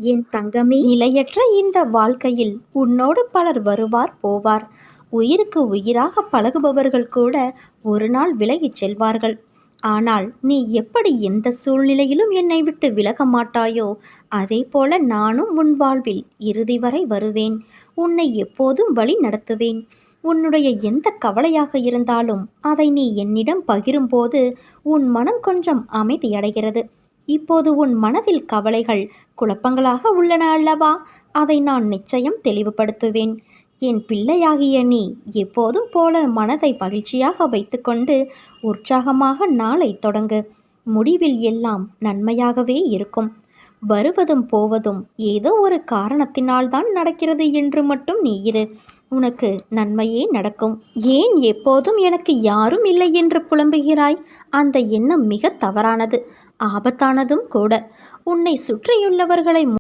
என் தங்கமே, நிலையற்ற இந்த வாழ்க்கையில் உன்னோடு பலர் வருவார் போவார். உயிருக்கு உயிராக பழகுபவர்கள் கூட ஒரு நாள் விலகிச் செல்வார்கள். ஆனால் நீ எப்படி எந்த சூழ்நிலையிலும் என்னை விட்டு விலக மாட்டாயோ, அதே போல நானும் உன் வாழ்வில் இறுதி வரை வருவேன். உன்னை எப்போதும் வழி நடத்துவேன். உன்னுடைய எந்த கவலையாக இருந்தாலும் அதை நீ என்னிடம் பகிரும்போது உன் மனம் கொஞ்சம் அமைதியடைகிறது. இப்போது உன் மனதில் கவலைகள், குழப்பங்களாக உள்ளன அல்லவா? அதை நான் நிச்சயம் தெளிவுபடுத்துவேன். என் பிள்ளையாகிய நீ எப்போதும் போல மனதை மகிழ்ச்சியாக வைத்துக்கொண்டு உற்சாகமாக நாளை தொடங்கு. முடிவில் எல்லாம் நன்மையாகவே இருக்கும். வருவதும் போவதும் ஏதோ ஒரு காரணத்தினால்தான் நடக்கிறது என்று மட்டும் நீ இரு. உனக்கு நன்மையே நடக்கும். ஏன் எப்போதும் எனக்கு யாரும் இல்லை என்று புலம்புகிறாய்? அந்த எண்ணம் மிக தவறானது, ஆபத்தானதும் கூட. உன்னை சுற்றியுள்ளவர்களை